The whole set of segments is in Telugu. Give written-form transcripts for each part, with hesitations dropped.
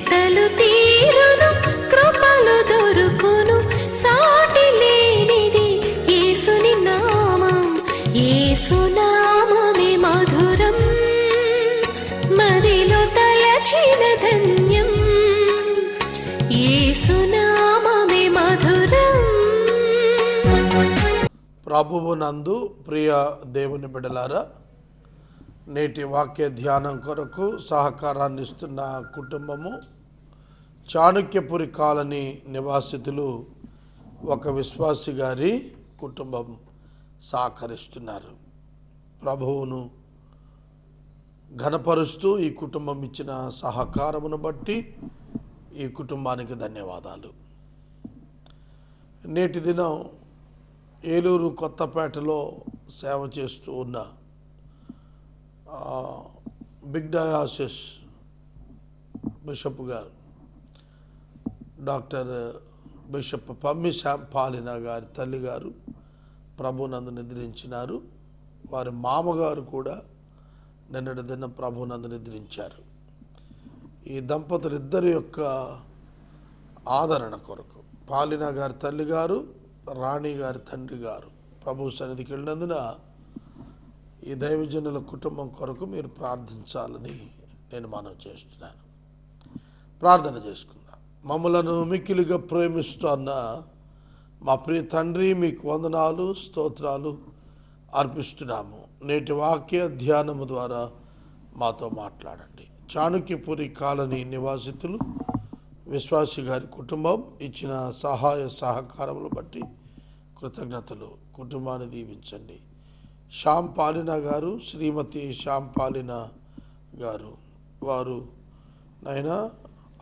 వెతలు తీరును, కృపలు దొరుకును, సాటి లేనిది యేసుని నామం. యేసునామమే మధురం, మదిలో తలచిన ధన్యం. యేసునామమే మధురం. ప్రభువునందు ప్రియ దేవుని బిడ్డలారా, నేటి వాక్య ధ్యానం కొరకు సహకారాన్ని ఇస్తున్న కుటుంబము చాణక్యపురి కాలనీ నివాసితులు ఒక విశ్వాసి గారి కుటుంబం సహకరిస్తున్నారు. ప్రభువును ఘనపరుస్తూ ఈ కుటుంబం ఇచ్చిన సహకారమును బట్టి ఈ కుటుంబానికి ధన్యవాదాలు. నేటి దినం ఏలూరు కొత్తపేటలో సేవ చేస్తూ ఉన్న బిగ్ డయాసిస్ బిషప్ గారు, డాక్టర్ బిషప్ పమ్మి పాలిన గారి తల్లి గారు ప్రభునందు నిద్రించినారు. వారి మామగారు కూడా నిన్నటి దినం ప్రభునందు నిద్రించారు. ఈ దంపతులు ఇద్దరి యొక్క ఆదరణ కొరకు పాలిన గారి తల్లి గారు, రాణి గారి తండ్రి గారు ప్రభు సన్నిధికి వెళ్ళినందున ఈ దైవజనుల కుటుంబం కొరకు మీరు ప్రార్థించాలని నేను మనవి చేస్తున్నాను. ప్రార్థన చేసుకుందాం. మమ్మలను మిక్కిలిగా ప్రేమిస్తున్న మా ప్రియ తండ్రి, మీకు వందనాలు స్తోత్రాలు అర్పిస్తున్నాము. నేటి వాక్య ధ్యానము ద్వారా మాతో మాట్లాడండి. చాణక్యపురి కాలనీ నివాసితులు విశ్వాసి గారి కుటుంబం ఇచ్చిన సహాయ సహకారములు బట్టి కృతజ్ఞతలు. కుటుంబాన్ని దీవించండి. శ్యామ్ పాలిన గారు, శ్రీమతి శ్యామ్ పాలిన గారు, వారు నైనా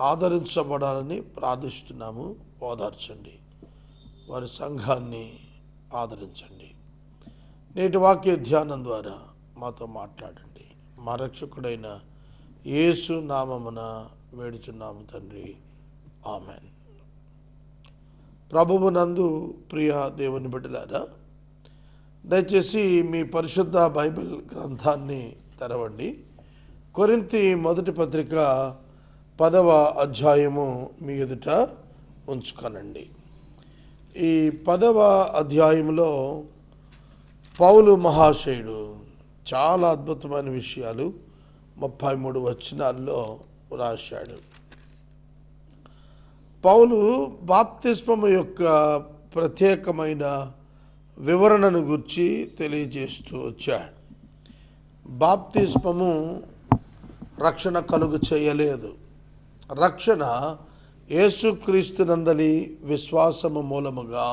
ఆదరించబడాలని ప్రార్థిస్తున్నాము. ఓదార్చండి, వారి సంఘాన్ని ఆదరించండి. నేటి వాక్య ధ్యానం ద్వారా మాతో మాట్లాడండి. మా రక్షకుడైన యేసు నామమున వేడుచున్నాము తండ్రి, ఆమెన్. ప్రభువునందు ప్రియ దేవుని బిడ్డలారా, దయచేసి మీ పరిశుద్ధ బైబిల్ గ్రంథాన్ని తెరవండి. కొరింథీ మొదటి పత్రిక 10వ అధ్యాయము మీ ఎదుట ఉంచుకొనండి. ఈ 10వ అధ్యాయంలో పౌలు మహాశయుడు చాలా అద్భుతమైన విషయాలు 33 వచనాల్లో రాశాడు. పౌలు బాప్తిస్మము యొక్క ప్రత్యేకమైన వివరణను గురించి తెలియజేస్తూ వచ్చాడు. బాప్తిస్మము రక్షణ కలుగు చేయలేదు. రక్షణ యేసుక్రీస్తునందలి విశ్వాసము మూలముగా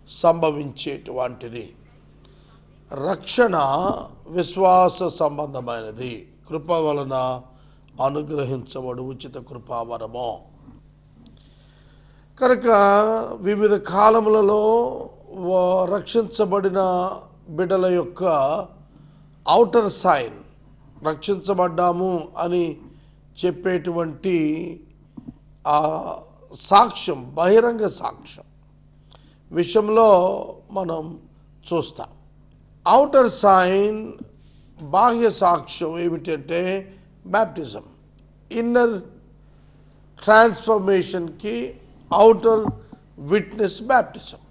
సంభవించేటువంటిది. రక్షణ విశ్వాస సంబంధమైనది. కృప వలన అనుగ్రహించబడు ఉచిత కృపావరము. కనుక వివిధ కాలములలో రక్షించబడిన బిడ్డల యొక్క ఔటర్ సైన్, రక్షించబడ్డాము అని చెప్పేటువంటి ఆ సాక్ష్యం, బహిరంగ సాక్ష్యం విషయంలో మనం చూస్తాం. ఔటర్ సైన్, బాహ్య సాక్ష్యం ఏమిటంటే బ్యాప్టిజం. ఇన్నర్ ట్రాన్స్ఫర్మేషన్కి ఔటర్ విట్నెస్ బ్యాప్టిజం.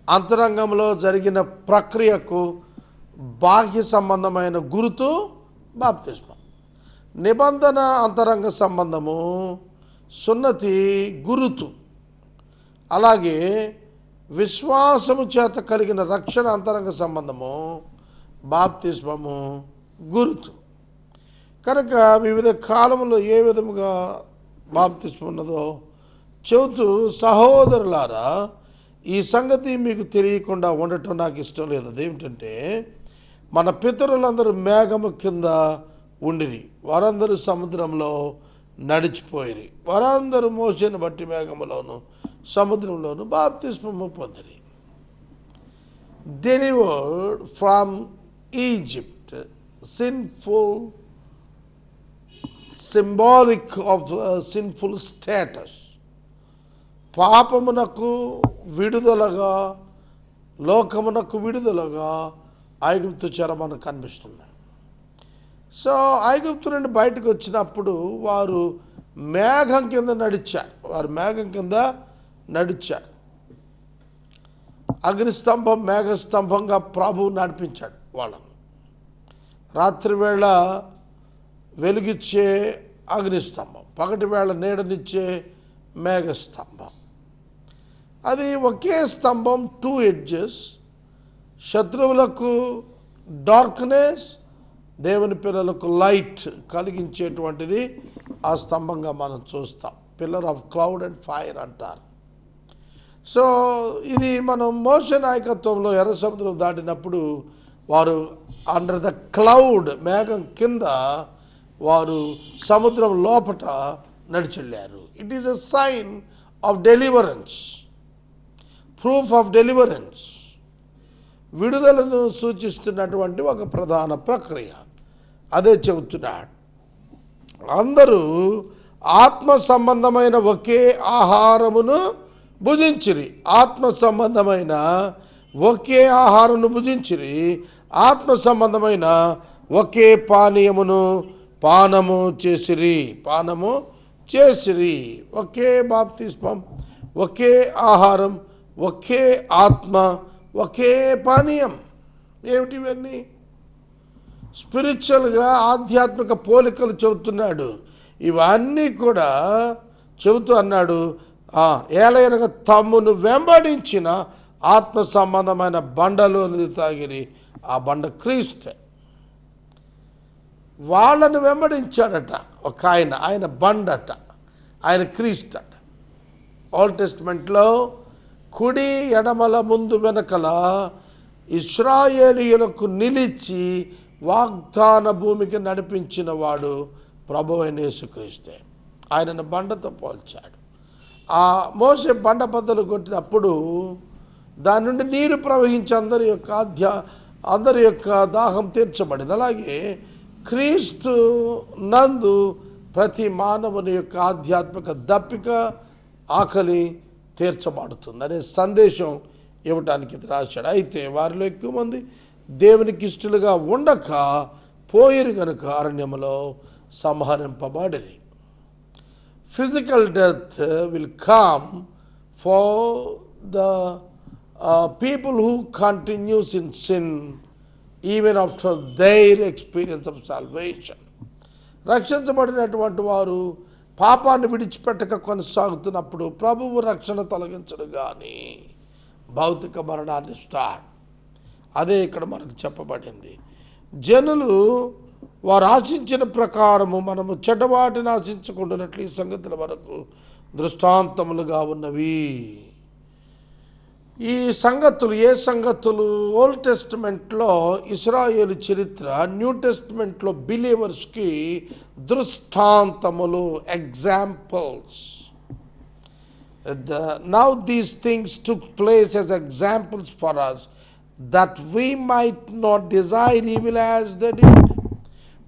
అంతరంగంలో జరిగిన ప్రక్రియకు బాహ్య సంబంధమైన గురుతు బాప్తిస్మం. నిబంధన అంతరంగ సంబంధము సున్నతి గురుతు. అలాగే విశ్వాసము చేత కలిగిన రక్షణ అంతరంగ సంబంధము బాప్తిస్మము గురుతు. కనుక వివిధ కాలంలో ఏ విధముగా బాప్తిస్మం ఉన్నదో చెబుతూ, సహోదరులారా, ఈ సంగతి మీకు తెలియకుండా ఉండటం నాకు ఇష్టం లేదు. అదేమిటంటే, మన పితరులందరూ మేఘము కింద ఉండిరి, వారందరూ సముద్రంలో నడిచిపోయిరి, వారందరూ మోషేను బట్టి మేఘములోను సముద్రంలోను బాప్తిస్మము పొందిరి. Delivered from Egypt, sinful, symbolic of sinful status. పాపమునకు విడుదలగా, లోకమునకు విడుదలగా ఐగుప్తు చెర మనకు కనిపిస్తుంది. సో ఐగుప్తు నుండి బయటకు వచ్చినప్పుడు వారు మేఘం కింద నడిచారు. వారు మేఘం కింద నడిచారు. అగ్నిస్తంభం మేఘస్తంభంగా ప్రభువు నడిపించాడు వాళ్ళను. రాత్రివేళ వెలుగిచ్చే అగ్నిస్తంభం, పగటి వేళ నీడనిచ్చే మేఘస్తంభం. అది ఒకే స్తంభం, 2 edges. శత్రువులకు డార్క్నెస్, దేవుని పిల్లలకు లైట్ కలిగించేటువంటిది ఆ స్తంభంగా మనం చూస్తాం. Pillar of cloud and fire అంటారు. సో ఇది మనం మోషే నాయకత్వంలో ఎర్ర సముద్రం దాటినప్పుడు వారు అండర్ ద క్లౌడ్, మేఘం కింద వారు సముద్రం లోపట నడిచెళ్ళారు. It is a sign of deliverance, proof of deliverance, విడుదలను సూచిస్తున్నటువంటి ఒక ప్రధాన ప్రక్రియ. అదే చెబుతున్నాడు. అందరూ ఆత్మ సంబంధమైన ఒకే ఆహారమును భుజించిరి. ఆత్మ సంబంధమైన ఒకే ఆహారమును భుజించిరి. ఆత్మ సంబంధమైన ఒకే పానీయమును పానము చేసిరి. ఒకే బాప్తిస్మం, ఒకే ఆహారం, ఒకే ఆత్మ, ఒకే పానీయం. ఏమిటివన్నీ? స్పిరిచువల్గా ఆధ్యాత్మిక పోలికలు చెబుతున్నాడు. ఇవన్నీ కూడా చెబుతూ అన్నాడు, ఏలయనగా తమ్మును వెంబడించిన ఆత్మ సంబంధమైన బండలోనిది తాగిరి. ఆ బండ క్రీస్తే. వాళ్ళను వెంబడించాడట ఒక ఆయన బండట, ఆయన క్రీస్తట. ఓల్డ్ టెస్ట్మెంట్లో కుడి ఎడమల ముందు వెనకల ఇశ్రాయేలీయులకు నిలిచి వాగ్దాన భూమికి నడిపించిన వాడు ప్రభువైన యేసుక్రీస్తే. ఆయనను బండతో పోల్చాడు. ఆ మోసే బండ బద్దలు కొట్టినప్పుడు దాని నుండి నీరు ప్రవహించి అందరి యొక్క దాహం తీర్చబడింది. అలాగే క్రీస్తు నందు ప్రతి మానవుని యొక్క ఆధ్యాత్మిక దప్పిక, ఆకలి తీర్చబడుతుంది అనే సందేశం ఇవ్వటానికి రాశాడు. అయితే వారిలో ఎక్కువ మంది దేవునికి ఇష్టలుగా ఉండక పోయిరు కనుక అరణ్యములో సంహరింపబడిరి. Physical death will come for the people who continues in sin even after their experience of salvation. రక్షించబడినటువంటి వారు పాపాన్ని విడిచిపెట్టక కొనసాగుతున్నప్పుడు ప్రభువు రక్షణ తొలగించడు కానీ భౌతిక మరణాన్ని ఇస్తాడు. అదే ఇక్కడ మనకు చెప్పబడింది. జనులు వారు ఆశించిన ప్రకారము మనము చెడ్డవాటిని ఆశించకుండానట్లు ఈ సంగతుల వరకు దృష్టాంతములుగా ఉన్నవి. ఈ సంగతులు ఏ సంగతులు? ఓల్డ్ టెస్టిమెంట్లో ఇశ్రాయేలు చరిత్ర, న్యూ టెస్టిమెంట్లో బిలీవర్స్కి దృష్టాంతములు, examples. Now these things took place as examples for us, that we might not desire evil as they did.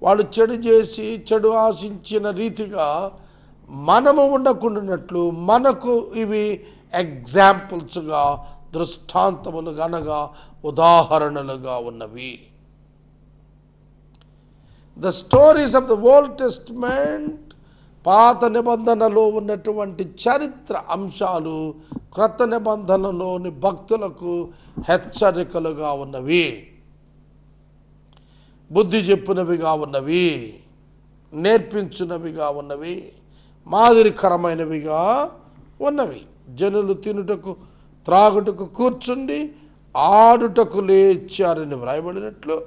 వాళ్ళు చెడు చేసి చెడు ఆశించిన రీతిగా మనము ఉండకుండానట్లు మనకు ఇవి ఎగ్జాంపుల్స్గా, దృష్టాంతములుగా అనగా ఉదాహరణలుగా ఉన్నవి. The stories of the old testament, పాత నిబంధనలో ఉన్నటువంటి చరిత్ర అంశాలు క్రొత్త నిబంధనలోని భక్తులకు హెచ్చరికలుగా ఉన్నవి, బుద్ధి చెప్పినవిగా ఉన్నవి, నేర్పించినవిగా ఉన్నవి, మాదిరికరమైనవిగా ఉన్నవి. జనులు తినుటకు త్రాగుటకు కూర్చుండి ఆడుటకు లేచారని వ్రాయబడినట్లు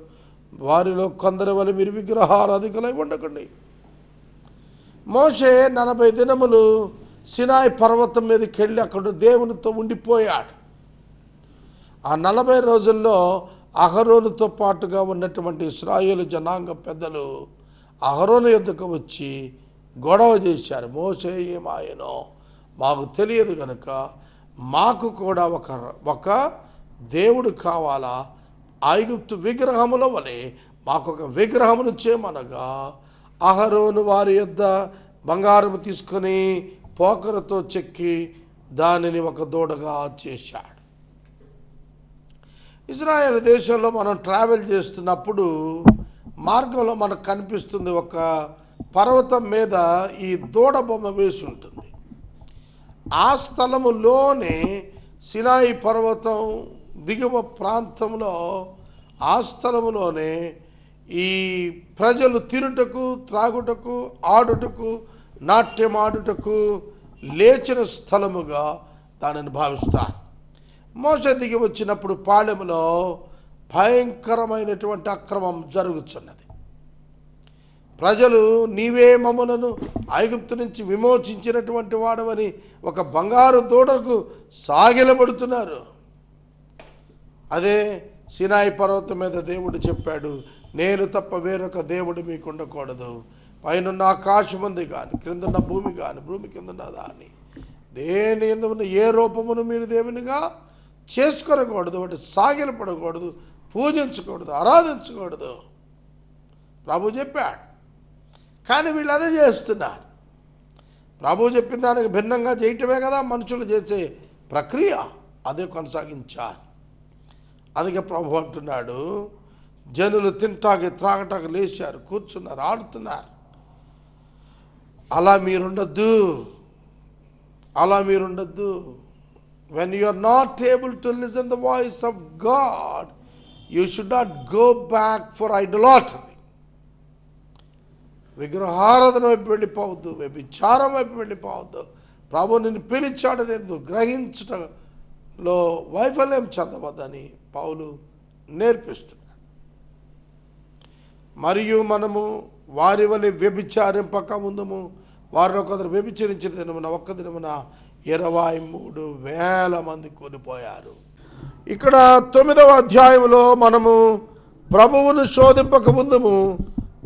వారిలో కొందరి వల్ల మీరు విగ్రహారాధికులై ఉండకండి. మోషే 40 దినములు సినాయి పర్వతం మీదకి వెళ్ళి అక్కడ దేవునితో ఉండిపోయాడు. ఆ 40 రోజుల్లో అహరోనుతో పాటుగా ఉన్నటువంటి ఇశ్రాయేలు జనాంగ పెద్దలు అహరోను యొద్దకు వచ్చి గొడవ చేశారు. మోషే ఏమాయనో మాకు తెలియదు కనుక మాకు కూడా ఒక దేవుడు కావాలా, ఐగుప్తు విగ్రహముల వలె మాకు ఒక విగ్రహమును చేయమనగా అహరోను వారి యొద్ద బంగారము తీసుకొని పోకరతో చెక్కి దానిని ఒక దూడగా చేశాడు. ఇజ్రాయెల్ దేశంలో మనం ట్రావెల్ చేస్తున్నప్పుడు మార్గంలో మనకు కనిపిస్తుంది ఒక పర్వతం మీద ఈ దూడ బొమ్మ వేసి ఉంటుంది. ఆ స్థలములోనే సినాయి పర్వతం దిగువ ప్రాంతంలో ఆ స్థలములోనే ఈ ప్రజలు తినుటకు, త్రాగుటకు, ఆడుటకు, నాట్యమాడుటకు లేచిన స్థలముగా దానిని భావిస్తారు. మోషే దిగి వచ్చినప్పుడు పాళెములో భయంకరమైనటువంటి అక్రమం జరుగుతున్నది. ప్రజలు నీవే మమ్ములను ఐగుప్తు నుంచి విమోచించినటువంటి వాడవని ఒక బంగారు దూడకు సాగిలబడుతున్నారు. అదే సినాయి పర్వతం మీద దేవుడు చెప్పాడు, నేను తప్ప వేరొక దేవుడు మీకు ఉండకూడదు. పైనున్న ఆకాశం ఉంది కానీ, క్రిందున్న భూమి కానీ, భూమి కిందున్న దాన్ని దేని ఎందుకు ఏ రూపమును మీరు దేవునిగా చేసుకొనకూడదు, వాటి సాగిలపడకూడదు, పూజించకూడదు, ఆరాధించకూడదు ప్రభు చెప్పాడు. కానీ వీళ్ళు అదే చేస్తున్నారు. ప్రభు చెప్పిన దానికి భిన్నంగా చేయటమే కదా మనుషులు చేసే ప్రక్రియ, అదే కొనసాగించారు. అందుకే ప్రభు అంటున్నాడు, జనులు తింటాకి త్రాగటాకి లేచారు, కూర్చున్నారు, ఆడుతున్నారు. అలా మీరుండద్దు, అలా మీరుండద్దు. When you are not able to listen the voice of God, you should not go back for idolatry. విగ్రహారాధన వైపు వెళ్ళిపోవద్దు, వ్యభిచారం వైపు వెళ్ళిపోవద్దు. ప్రభు నిన్ను పిలిచాడని ఎందుకు గ్రహించడంలో వైఫల్యం చెందవద్దని పౌలు నేర్పిస్తున్నాడు. మరియు మనము వారి వలె వ్యభిచారింపక ముందుము వారిలో కొందరు వ్యభిచరించిన దినమున ఒక్క దినమున 23,000 మంది కూలిపోయారు. ఇక్కడ 9వ అధ్యాయంలో మనము ప్రభువును శోధింపక ముందుము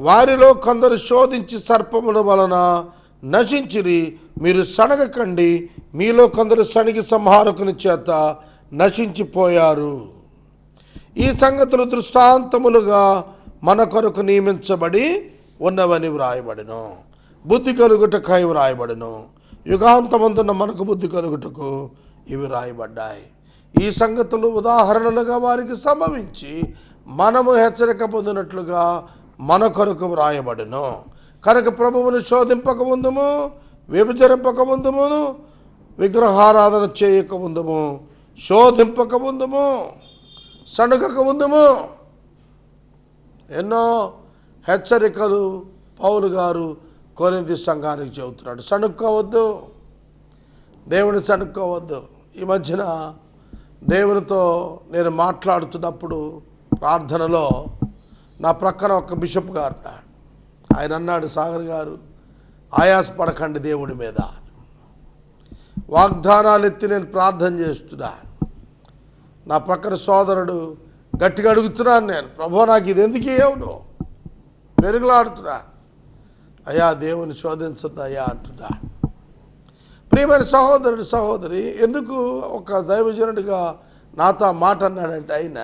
వారిలో కొందరు శోధించి సర్పముల వలన నశించిరి, మీరు సనగకండి, మీలో కొందరు సణిగి సంహారకుని చేత నశించిపోయారు. ఈ సంగతులు దృష్టాంతములుగా మన కొరకు నియమించబడి ఉన్నవని వ్రాయబడిను, బుద్ధి కలుగుటకై వ్రాయబడిను. యుగాంతమందున్న మనకు బుద్ధి కలుగుటకు ఇవి రాయబడ్డాయి. ఈ సంగతులు ఉదాహరణలుగా వారికి సంభవించి మనము హెచ్చరిక పొందినట్లుగా మన కొరకు వ్రాయబడిను. కనుక ప్రభువును శోధింపక ముందుము, వ్యభిచరింపక ముందుము, విగ్రహారాధన చేయక ముందుము, శోధింపక ముందుము, సణుగక ముందుము. ఎన్నో హెచ్చరికలు పౌలు గారు కొరింథీ సంఘానికి చెబుతున్నాడు. సణుక్కోవద్దు, దేవుని సణుక్కోవద్దు. ఈ మధ్యన దేవునితో నేను మాట్లాడుతున్నప్పుడు ప్రార్థనలో నా ప్రక్కన ఒక బిషప్ గారు ఉన్నాడు. ఆయన అన్నాడు, సాగర్ గారు ఆయాసపడకండి దేవుడి మీద, వాగ్దానాలు ఎత్తి నేను ప్రార్థన చేస్తున్నాను. నా ప్రక్కన సోదరుడు గట్టిగా అడుగుతున్నాను, నేను ప్రభు నాకు ఇది ఎందుకు ఇవ్వను, పెరుగులాడుతున్నాను. అయ్యా దేవుని శోధించద్దు అయ్యా అంటున్నాడు. ప్రియమైన సహోదరుడు సహోదరి, ఎందుకు ఒక దైవజనుడిగా నాతో మాట అన్నాడంటే ఆయన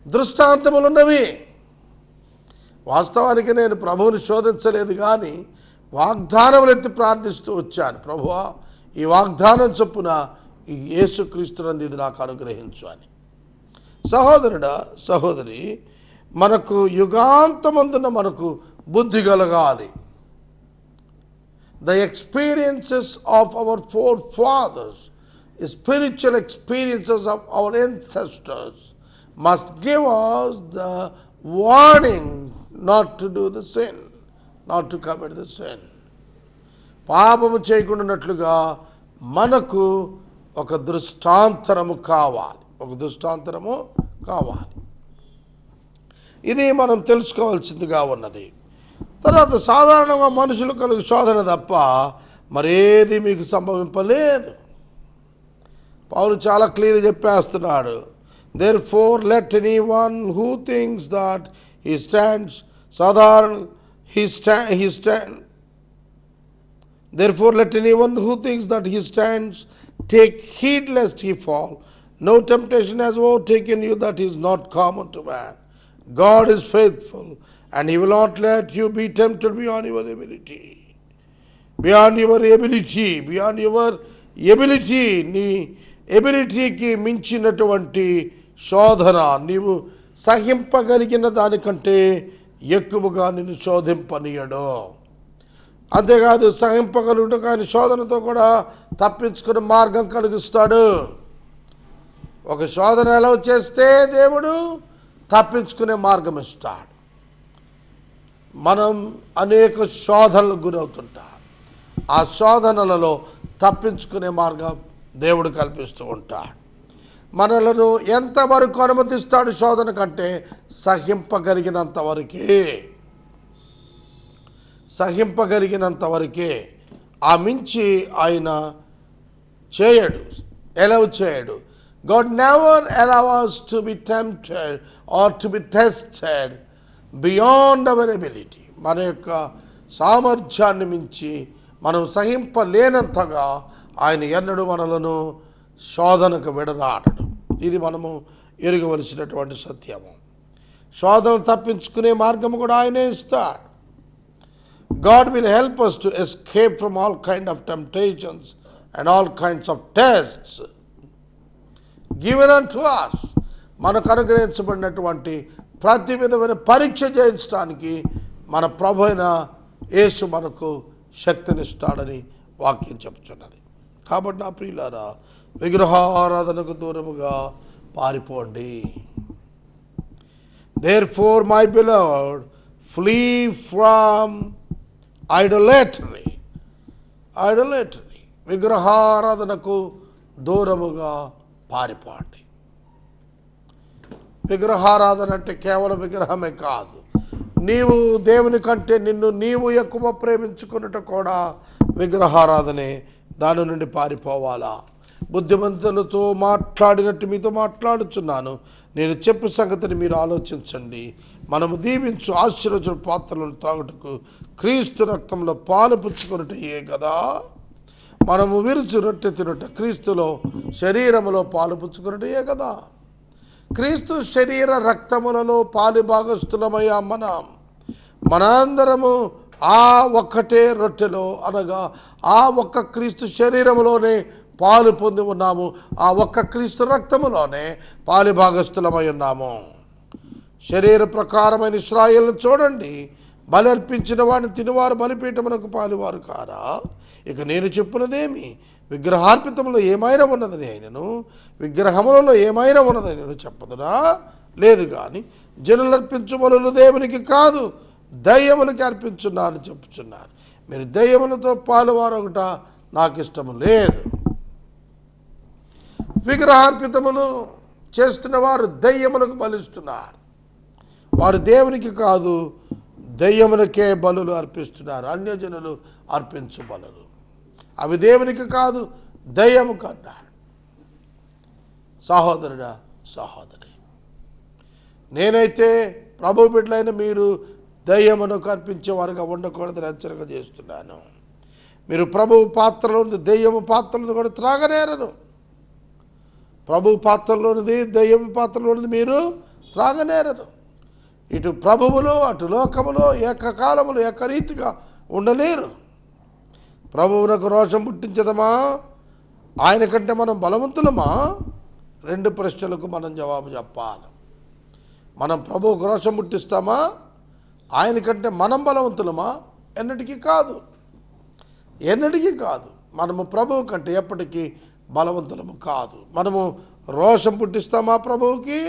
దృష్టాంతములు ఉన్నవి. వాస్తవానికి నేను ప్రభువుని శోధించలేదు, కానీ వాగ్దానములు ఎత్తి ప్రార్థిస్తూ వచ్చాను. ప్రభువా ఈ వాగ్దానం చొప్పున ఈ యేసుక్రీస్తునందు ఇది నాకు అనుగ్రహించు అని. సహోదరుడా సహోదరి, మనకు యుగాంతమందున మనకు బుద్ధి కలగాలి. The experiences of our forefathers, the spiritual experiences of our ancestors must give us the warning not to do the sin, not to commit the sin. పాపము చేయకుండానట్లుగా మనకు ఒక దృష్టాంతరము కావాలి, ఒక దృష్టాంతరము కావాలి. ఇది మనం తెలుసుకోవాల్సిందిగా ఉన్నది. తర్వాత సాధారణంగా మనుషులు కలుగు శోధన తప్ప మరేది మీకు సంభవింపలేదు. పౌలు చాలా క్లియర్గా చెప్పేస్తున్నాడు. Therefore let anyone who thinks that he stands Therefore let anyone who thinks that he stands take heed lest he fall. No temptation has overtaken you that is not common to man. God is faithful, and he will not let you be tempted beyond your ability. Beyond your ability, beyond your ability. నీ ఎబిలిటీకి మించినటువంటి శోధన నీవు సహింపగలిగిన దానికంటే ఎక్కువగా నిన్ను శోధింపనీయడు. అంతేకాదు సహింపగలుగుట కానీ శోధనతో కూడా తప్పించుకునే మార్గం కలిగిస్తాడు. ఒక శోధన ఎలా చేస్తే దేవుడు తప్పించుకునే మార్గం ఇస్తాడు. మనం అనేక శోధనలకు గురవుతుంటాం. ఆ శోధనలలో తప్పించుకునే మార్గం దేవుడు కల్పిస్తూ ఉంటాడు. మనలను ఎంతవరకు అనుమతిస్తాడు శోధన కంటే సహింపగలిగినంత వరకే. ఆ మించి ఆయన చేయడు, ఎలవ్ చేయడు. God never allows us to be tempted or to be tested beyond our ability. మన యొక్క సామర్థ్యాన్ని మించి మనం సహింపలేనంతగా ఆయన ఎన్నడూ మనలను శోధనకు విడనాడడు. ఇది మనము ఎరగవలసినటువంటి సత్యము. శోధన తప్పించుకునే మార్గము కూడా ఆయనే ఇస్తాడు. God will help us to escape from all kind of temptations and all kinds of tests given unto us. మనకు అనుగ్రహించబడినటువంటి ప్రతి విధమైన పరీక్ష చేయించడానికి మన ప్రభు అయిన యేసు మనకు శక్తినిస్తాడని వాక్యం చెప్తున్నది. కాబట్టి నా ప్రియులారా, విగ్రహారాధనకు దూరముగా పారిపోండి. Therefore, my beloved, flee from idolatry. విగ్రహారాధనకు దూరముగా పారిపోండి. విగ్రహారాధన అంటే కేవలం విగ్రహమే కాదు, నీవు దేవుని కంటే నిన్ను నీవు ఎక్కువ ప్రేమించుకున్నట్టు కూడా విగ్రహారాధనే. దాని నుండి పారిపోవాలా? బుద్ధిమంతులతో మాట్లాడినట్టు మీతో మాట్లాడుచున్నాను. నేను చెప్పు సంగతిని మీరు ఆలోచించండి. మనము దీవించు ఆశీర్వచన పాత్రలను త్రాగుటకు క్రీస్తు రక్తంలో పాలు పుచ్చుకున్నట్టే కదా. మనము విరుచు రొట్టె తినుట క్రీస్తులో శరీరములో పాలు పుచ్చుకున్నట్టే కదా. క్రీస్తు శరీర రక్తములలో పాలు భాగస్థులమయ్యా మనందరము ఆ ఒక్కటే రొట్టెలో, అనగా ఆ ఒక్క క్రీస్తు శరీరములోనే పాలు పొంది ఉన్నాము. ఆ ఒక్క క్రీస్తు రక్తములోనే పాలు భాగస్థులమై ఉన్నాము. శరీర ప్రకారమైన ఇశ్రాయేలును చూడండి. బలి అర్పించిన వాడిని తినివారు బలిపీఠమునకు పాలువారు కారా? ఇక నేను చెప్పున్నదేమి? విగ్రహార్పితములో ఏమైనా ఉన్నదని అయినను, విగ్రహములలో ఏమైనా ఉన్నదని నేను చెప్పదునా? లేదు. కానీ జనులు అర్పించు బలులు దేవునికి కాదు, దయ్యములకి అర్పించున్నారని చెప్పుచున్నారు. మీరు దయ్యములతో పాలువారు ఒకట నాకు ఇష్టము లేదు. విగ్రహార్పితములు చేస్తున్న వారు దయ్యములకు బలిస్తున్నారు. వారు దేవునికి కాదు, దయ్యములకే బలులు అర్పిస్తున్నారు. అన్యజనులు అర్పించు బలులు అవి దేవునికి కాదు, దయ్యము కన్నాడు. సహోదరుడా, సహోదరి, నేనైతే ప్రభు బిడ్డలైన మీరు దయ్యమునకు అర్పించేవారుగా ఉండకూడదని హెచ్చరిక చేస్తున్నాను. మీరు ప్రభు పాత్రలోని దయ్యము పాత్రలను కూడా త్రాగనేరను. ప్రభు పాత్రలోనిది దయ్యము పాత్రలోనిది మీరు త్రాగనేరను. ఇటు ప్రభువులు అటు లోకములో ఏకకాలములు ఏకరీతిగా ఉండలేరు. ప్రభువునకు రోషం పుట్టించదమా? ఆయన కంటే మనం బలవంతులమా? రెండు ప్రశ్నలకు మనం జవాబు చెప్పాలి. మనం ప్రభువుకు రోషం పుట్టిస్తామా? ఆయన కంటే మనం బలవంతులమా? ఎన్నటికీ కాదు. మనము ప్రభువు కంటే ఎప్పటికీ బలవంతులము కాదు. మనము రోషం పుట్టిస్తామా ప్రభువుకి?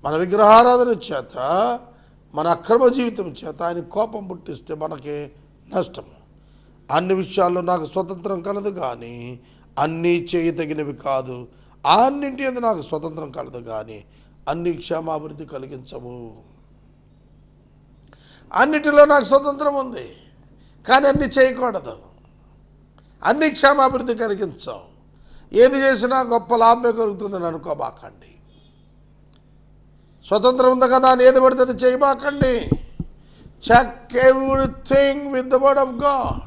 మన విగ్రహారాధన చేత, మన అక్రమ జీవితం చేత ఆయన కోపం పుట్టిస్తే మనకి నష్టము. అన్ని విషయాల్లో నాకు స్వతంత్రం కలదు, కానీ అన్నీ చేయతగినవి కాదు. అన్నింటి మీద నాకు స్వతంత్రం కలదు, కానీ అన్ని క్షేమాభివృద్ధి కలిగించవు. అన్నిటిలో నాకు స్వతంత్రం ఉంది, కానీ అన్ని చేయకూడదు. అన్ని క్షేమాభివృద్ధి కలిగించవు. ఏది చేసినా గొప్ప లాభమే కలుగుతుందని అనుకోబాకండి. స్వతంత్రం ఉంది కదా అని ఏది పడితే అది చేయబాకండి. Check everything with the word of God.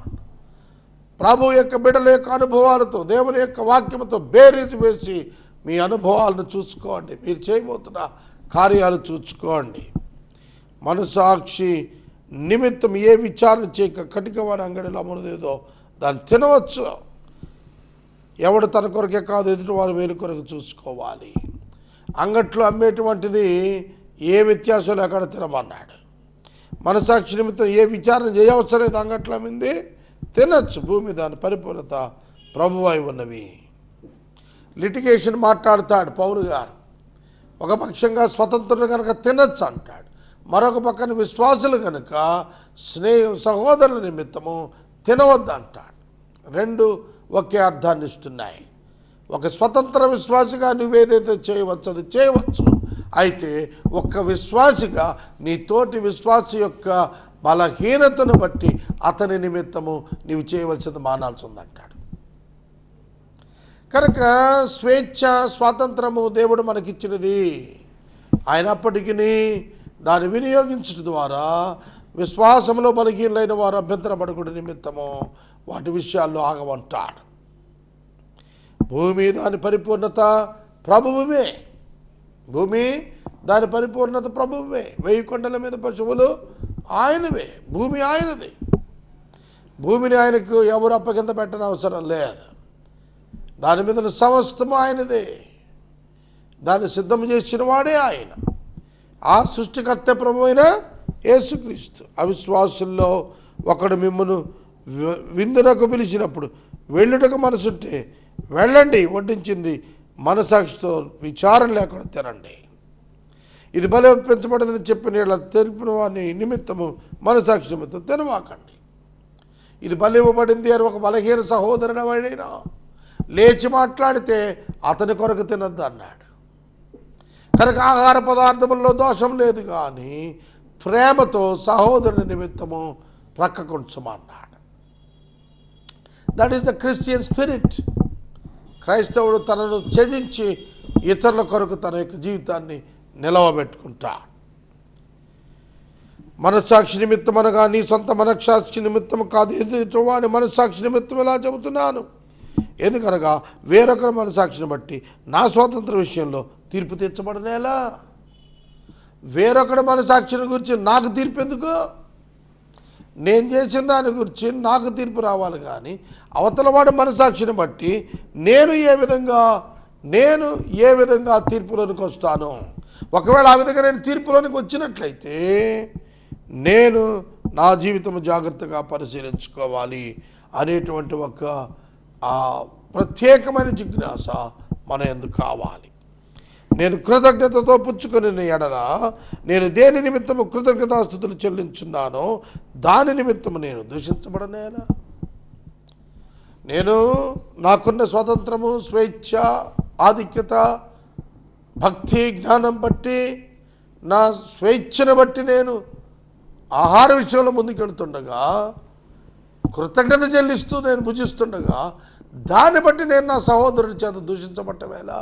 ప్రభు యొక్క బిడ్డల యొక్క అనుభవాలతో, దేవుని యొక్క వాక్యంతో బేరీజు వేసి మీ అనుభవాలను చూసుకోండి. మీరు చేయబోతున్న కార్యాలు చూసుకోండి. మనసాక్షి నిమిత్తం ఏ విచారణ చేయక కటికవారి అంగడిలో అమ్మునదేదో దాన్ని తినవచ్చు. ఎవడు తన కొరకే కాదు, ఎదుటి వారి మేలు కొరకు చూసుకోవాలి. అంగట్లో అమ్మేటువంటిది ఏ వ్యత్యాసం లేకుండా తినమన్నాడు. మనసాక్షి నిమిత్తం ఏ విచారణ చేయవసరం లేదు, అంగట్ల మింది తినచ్చు. భూమి దాని పరిపూర్ణత ప్రభువై ఉన్నవి. లిటిగేషన్ మాట్లాడతాడు పౌలు గారు. ఒక పక్షంగా స్వతంత్రులు కనుక తినచ్చు అంటాడు, మరొక పక్కన విశ్వాసులు కనుక సహోదరుల నిమిత్తము తినవద్దు అంటాడు. రెండు ఒకే అర్థాన్ని ఇస్తున్నాయి. ఒక స్వతంత్ర విశ్వాసిగా నువ్వేదైతే చేయవచ్చు అది చేయవచ్చు. అయితే ఒక్క విశ్వాసిగా నీ తోటి విశ్వాసి యొక్క బలహీనతను బట్టి అతని నిమిత్తము నీవు చేయవలసింది మానాల్సి ఉందంటాడు. కనుక స్వేచ్ఛ స్వాతంత్రము దేవుడు మనకిచ్చినది. అయినప్పటికీ దాన్ని వినియోగించడం ద్వారా విశ్వాసంలో బలహీనులైన వారు అభ్యంతరపడకుడి నిమిత్తము వాటి విషయాల్లో ఆగమంటాడు. భూమి దాని పరిపూర్ణత ప్రభువువే. భూమి దాని పరిపూర్ణత ప్రభువువే. 1000 కొండల మీద పశువులు ఆయనవే. భూమి ఆయనది. భూమిని ఆయనకు ఎవరు అప్పగింత పెట్టని అవసరం లేదు. దాని మీద సమస్తము ఆయనదే. దాన్ని సిద్ధం చేసిన వాడే ఆయన. ఆ సృష్టికర్త ప్రభువైన యేసుక్రీస్తు. అవిశ్వాసుల్లో ఒకడు మిమ్మను విందునకు పిలిచినప్పుడు వెళ్ళుటకు మనసుంటే వెళ్ళండి, వడ్డించింది మనసాక్షితో విచారం లేకుండా తినండి. ఇది బలి ఒప్పించబడిందని చెప్పిన ఇలా తెలిపిన వాని నిమిత్తము మనసాక్షి నిమిత్తం తినవాకండి. ఇది బలి ఇవ్వబడింది అని ఒక బలహీన సహోదరుడు వాడైనా లేచి మాట్లాడితే అతని కొరకు తినద్దు అన్నాడు. కనుక ఆహార పదార్థములలో దోషం లేదు, కానీ ప్రేమతో సహోదరుని నిమిత్తము ప్రక్కకుంచమన్నాడు. That is the Christian spirit. క్రైస్తవుడు తనను త్యజించి ఇతరుల కొరకు తన యొక్క జీవితాన్ని నిలవబెట్టుకుంటాడు. మనస్సాక్షి నిమిత్తం అనగా నీ సొంత మనస్సాక్షి నిమిత్తం కాదు, ఎదుటివాని మనస్సాక్షి నిమిత్తం ఇలా చెబుతున్నాను. ఎందుకనగా వేరొకరి మనస్సాక్షిని బట్టి నా స్వాతంత్ర విషయంలో తీర్పు తీర్చబడనేలా? వేరొకరి మనస్సాక్షిని గురించి నాకు తీర్పు ఎందుకు? నేను చేసిన దాని గురించి నాకు తీర్పు రావాలి, కానీ అవతల వాడి మనస్సాక్షిని బట్టి నేను ఏ విధంగా తీర్పులోనికి వస్తాను. ఒకవేళ ఆ విధంగా నేను తీర్పులోనికి వచ్చినట్లయితే నేను నా జీవితం జాగ్రత్తగా పరిశీలించుకోవాలి అనేటువంటి ఒక ప్రత్యేకమైన జిజ్ఞాస మన యందు కావాలి. నేను కృతజ్ఞతతో పుచ్చుకొని ఎడల నేను దేని నిమిత్తము కృతజ్ఞతాస్తుతులు చెల్లించున్నానో దాని నిమిత్తము నేను దూషించబడనేలా? నేను నాకున్న స్వాతంత్రము, స్వేచ్ఛ, ఆధిక్యత, భక్తి, జ్ఞానం బట్టి నా స్వేచ్ఛను బట్టి నేను ఆహార విషయంలో ముందుకెళ్తుండగా, కృతజ్ఞత చెల్లిస్తూ నేను భుజిస్తుండగా, దాన్ని బట్టి నేను నా సహోదరుడి చేత దూషించబట్టమేలా?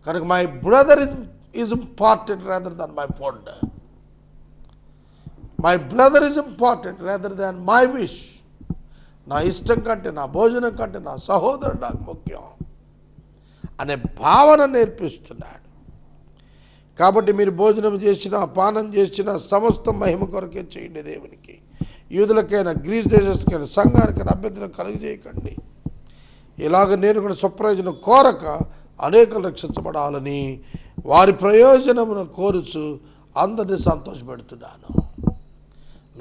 కనుక my brother is important rather than my food. My brother is important rather than my wish. నా ఇష్టం కంటే, నా భోజనం కంటే నా సహోదరుడు నాకు ముఖ్యం అనే భావన నేర్పిస్తున్నాడు. కాబట్టి మీరు భోజనం చేసినా పానం చేసినా సమస్త మహిమ కొరకే చేయండి దేవునికి. యూదులకైనా గ్రీస్ దేశస్తుకైనా సంఘానికైనా అభ్యంతరం కలుగజేయకండి. ఇలాగ నేను కూడా స్వప్రయోజనం కోరక అనేకలు రక్షించబడాలని వారి ప్రయోజనమును కోరుచు అందరినీ సంతోషపెడుతున్నాను.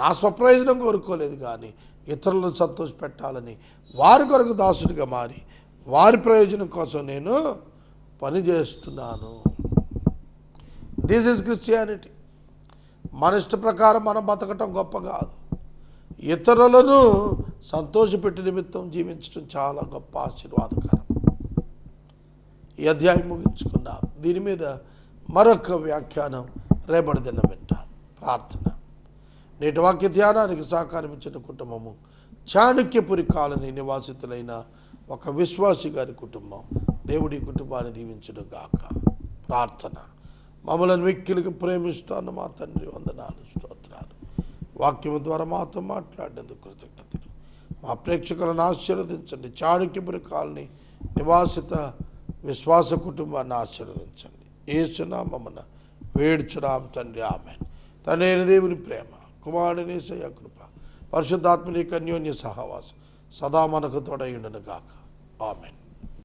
నా స్వప్రయోజనం కోరుకోలేదు, కానీ ఇతరులను సంతోషపెట్టాలని వారి కొరకు దాసుడిగా మారి వారి ప్రయోజనం కోసం నేను పనిచేస్తున్నాను. This is Christianity. మన ఇష్ట ప్రకారం మనం బతకటం గొప్ప కాదు. ఇతరులను సంతోషపెట్టి నిమిత్తం జీవించడం చాలా గొప్ప ఆశీర్వాదకరం. ఈ అధ్యాయం ముగించుకున్నాం. దీని మీద మరొక వ్యాఖ్యానం రేపటి దినం వింటాం. ప్రార్థన. నేటి వాక్య ధ్యానానికి సహకారం ఇచ్చిన కుటుంబము చాణక్యపురి కాలనీ నివాసితులైన ఒక విశ్వాసి గారి కుటుంబం. దేవుడి కుటుంబాన్ని దీవించును గాక. ప్రార్థన. మమ్మల్ని మిక్కిలికి ప్రేమిస్తాను మా తండ్రి, వందనాలు, స్తోత్రాలు. వాక్యము ద్వారా మాతో మాట్లాడేందుకు కృతజ్ఞతలు. మా ప్రేక్షకులను ఆశీర్వదించండి. చాణక్యపురి కాలనీ నివాసిత విశ్వాస కుటుంబాన్ని ఆశీర్వదించండి. యేసునామమున వేడుచున్నాం తండ్రి, ఆమేన్. తండ్రి అయిన దేవుని ప్రేమ, కుమారుని యేసయ్య కృప, పరిశుద్ధాత్మని అన్యోన్య సహవాసం సదా మనకు తోడై ఉండును గాక. ఆమేన్.